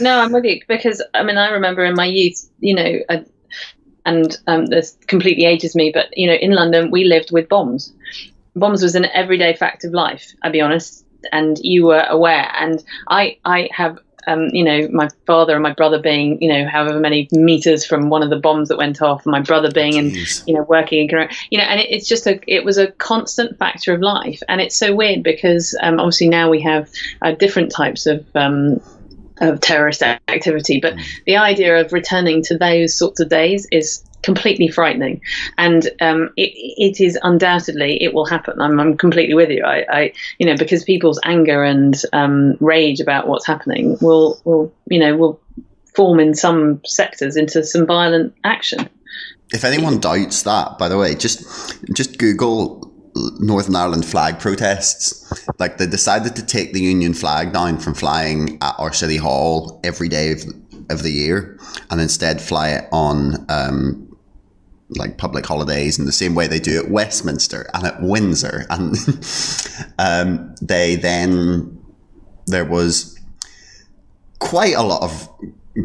No, I'm with you, because I mean, I remember in my youth, and this completely ages me, but in London we lived with bombs. Bombs was an everyday fact of life, I'll be honest, and you were aware. And I have my father and my brother being however many meters from one of the bombs that went off, and my brother being working in and it was a constant factor of life. And it's so weird because obviously now we have different types of terrorist activity, but the idea of returning to those sorts of days is completely frightening. And it is undoubtedly, it will happen. I'm completely with you. I because people's anger and rage about what's happening will form in some sectors into some violent action. If anyone doubts that, by the way, just Google Northern Ireland flag protests. Like, they decided to take the Union flag down from flying at our city hall every day of the year, and instead fly it on like public holidays in the same way they do at Westminster and at Windsor. And there was quite a lot of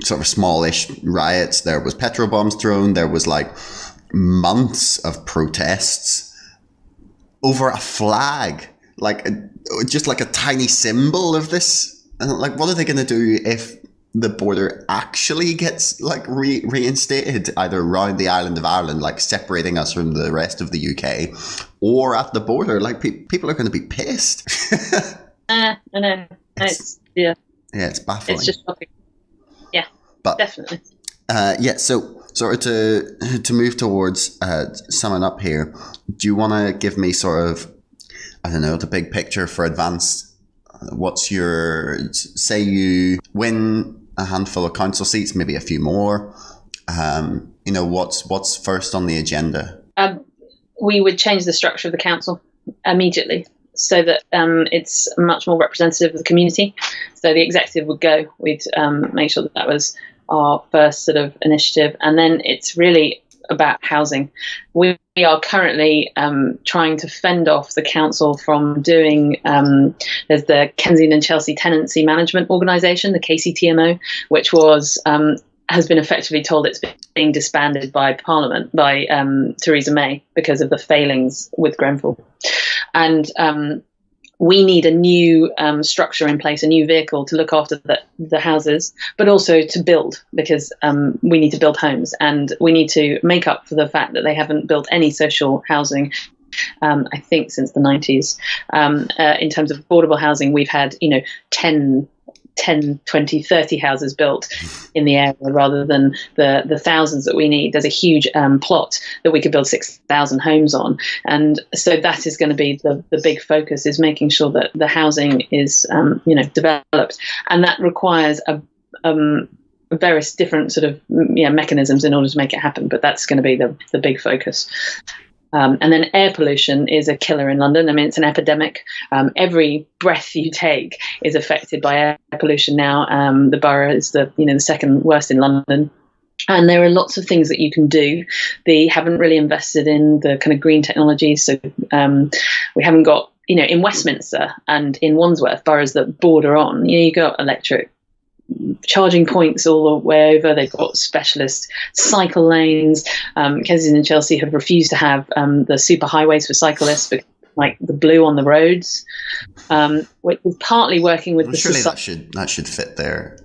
sort of smallish riots. There was petrol bombs thrown. There was like months of protests over a flag, just like a tiny symbol of this. And like, what are they going to do if the border actually gets like reinstated, either around the island of Ireland, like separating us from the rest of the UK, or at the border? Like, people are going to be pissed. I know. Yeah, it's baffling. It's just shocking. Yeah, but definitely. So sort of to move towards summing up here, do you want to give me sort of, I don't know, the big picture for Advance? What's say you win a handful of council seats, maybe a few more, what's first on the agenda? We would change the structure of the council immediately so that it's much more representative of the community. So the executive would go, we'd make sure that was our first sort of initiative. And then it's really about housing. We are currently trying to fend off the council from doing, there's the Kensington and Chelsea Tenancy Management Organisation, the KCTMO, which has been effectively told it's being disbanded by Parliament, by Theresa May, because of the failings with Grenfell. And we need a new structure in place, a new vehicle to look after the houses, but also to build, because we need to build homes, and we need to make up for the fact that they haven't built any social housing, I think, since the 90s. In terms of affordable housing, we've had 10, 20, 30 houses built in the area rather than the thousands that we need. There's a huge plot that we could build 6,000 homes on. And so that is going to be the big focus, is making sure that the housing is, developed. And that requires various different sort of mechanisms in order to make it happen. But that's going to be the big focus. And then air pollution is a killer in London. I mean, it's an epidemic. Every breath you take is affected by air pollution now. The borough is the second worst in London. And there are lots of things that you can do. They haven't really invested in the kind of green technologies. So we haven't got, in Westminster and in Wandsworth, boroughs that border on, you've got electric charging points all the way over. They've got specialist cycle lanes. Kensington and Chelsea have refused to have the super highways for cyclists, like the blue on the roads. We're partly working with surely that should fit there.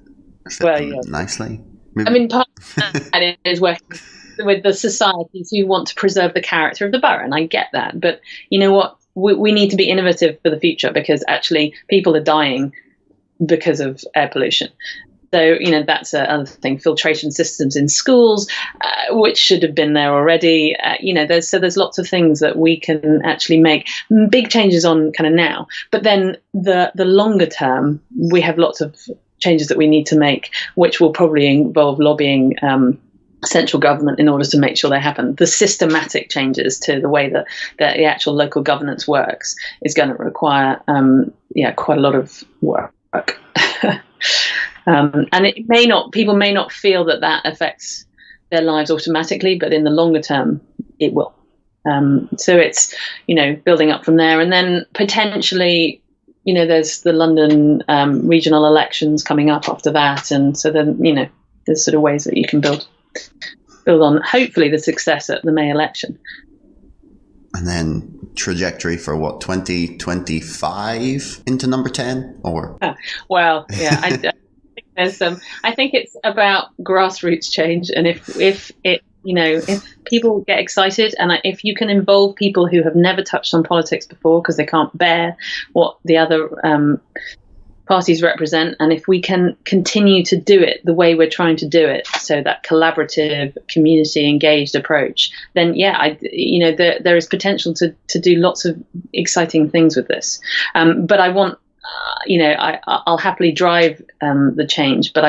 Nicely. Maybe. I mean, part of that is working with the societies who want to preserve the character of the borough, and I get that. But you know what? We need to be innovative for the future, because actually people are dying because of air pollution. So, that's another thing. Filtration systems in schools, which should have been there already. There's lots of things that we can actually make big changes on kind of now. But then the longer term, we have lots of changes that we need to make, which will probably involve lobbying central government in order to make sure they happen. The systematic changes to the way that the actual local governance works is going to require quite a lot of work. And people may not feel that affects their lives automatically, but in the longer term, it will. So it's, building up from there. And then potentially, there's the London regional elections coming up after that. And so then, there's sort of ways that you can build on, hopefully, the success at the May election. And then trajectory for 2025 into number 10 or? Well, yeah, I think it's about grassroots change. And if people get excited, and if you can involve people who have never touched on politics before because they can't bear what the other parties represent, and if we can continue to do it the way we're trying to do it, so that collaborative, community engaged approach, then there is potential to do lots of exciting things with this. But I want, I'll happily drive the change, but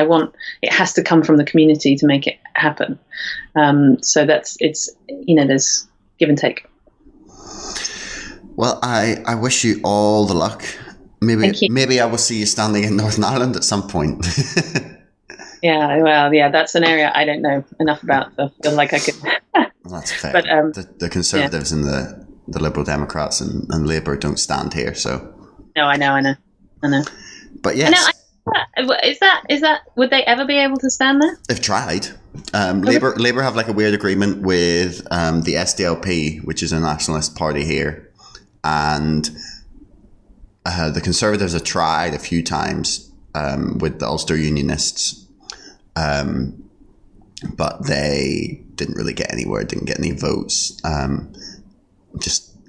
it has to come from the community to make it happen. So there's give and take. Well, I wish you all the luck. Maybe I will see you standing in Northern Ireland at some point. That's an area I don't know enough about. So I feel like I could. Well, that's fair. But the Conservatives and the Liberal Democrats and Labour don't stand here, so. No, I know. But yes. Is that would they ever be able to stand there? They've tried. Labour have like a weird agreement with the SDLP, which is a nationalist party here, and the Conservatives have tried a few times with the Ulster Unionists, but they didn't really get anywhere. Didn't get any votes.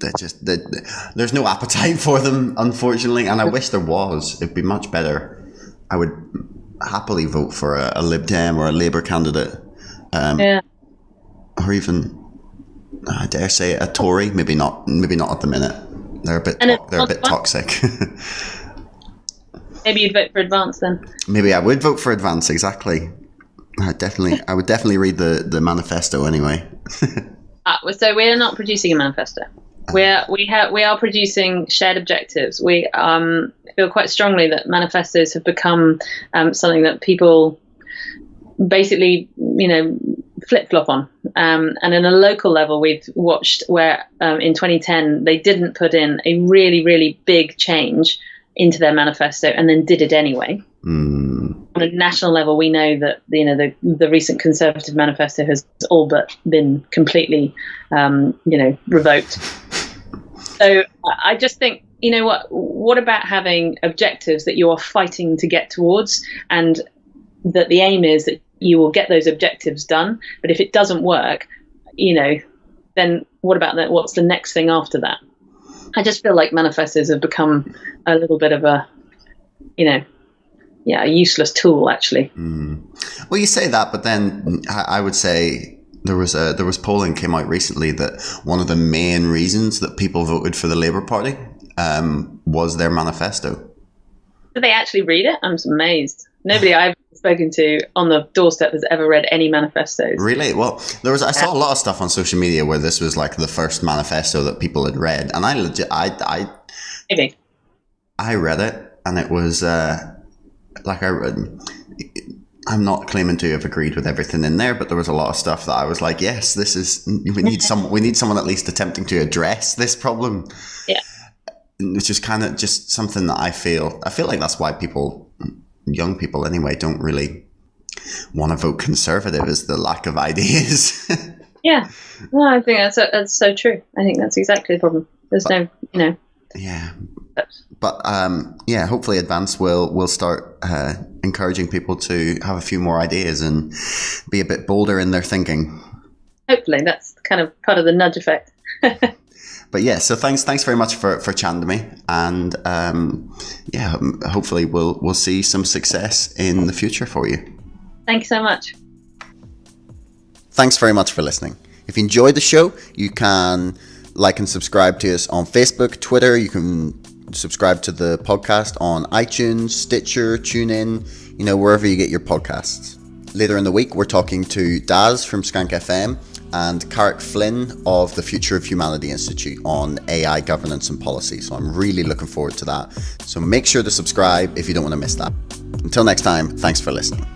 There's no appetite for them, unfortunately, and I wish there was. It'd be much better. I would happily vote for a Lib Dem or a Labour candidate, or even, I dare say, a Tory. Maybe not at the minute. They're a bit toxic. Maybe you'd vote for Advance then. Maybe I would vote for Advance. Exactly. I would definitely read the manifesto anyway. So we're not producing a manifesto. We are producing shared objectives. We feel quite strongly that manifestos have become something that people basically, flip-flop on. And in a local level, we've watched where in 2010 they didn't put in a really, really big change into their manifesto and then did it anyway. On a national level, we know that the recent Conservative manifesto has all but been completely revoked. So I just think, what about having objectives that you are fighting to get towards, and that the aim is that you will get those objectives done, but if it doesn't work, then what about that? What's the next thing after that? I just feel like manifestos have become a little bit of a useless tool, actually. Well, you say that, but then I would say there was polling came out recently that one of the main reasons that people voted for the Labour Party was their manifesto. Did they actually read it? I'm amazed. Nobody I've spoken to on the doorstep has ever read any manifestos. Really? Well, I saw a lot of stuff on social media where this was like the first manifesto that people had read, and I read it, and it was I'm not claiming to have agreed with everything in there, but there was a lot of stuff that I was like, yes, we need someone at least attempting to address this problem. Yeah. Which is kind of just something that I feel like that's why young people anyway, don't really want to vote Conservative, is the lack of ideas. Yeah. Well, I think that's so true. I think that's exactly the problem. There's Yeah. But hopefully Advance will start encouraging people to have a few more ideas and be a bit bolder in their thinking. Hopefully, that's kind of part of the nudge effect. But yeah, so thanks very much for chatting to me, and hopefully we'll see some success in the future for you. Thank you so much. Thanks very much for listening. If you enjoyed the show, you can like and subscribe to us on Facebook, Twitter. You can subscribe to the podcast on iTunes, Stitcher, TuneIn, wherever you get your podcasts. Later in the week, we're talking to Daz from Skank FM and Carrick Flynn of the Future of Humanity Institute on AI governance and policy. So I'm really looking forward to that. So make sure to subscribe if you don't want to miss that. Until next time, thanks for listening.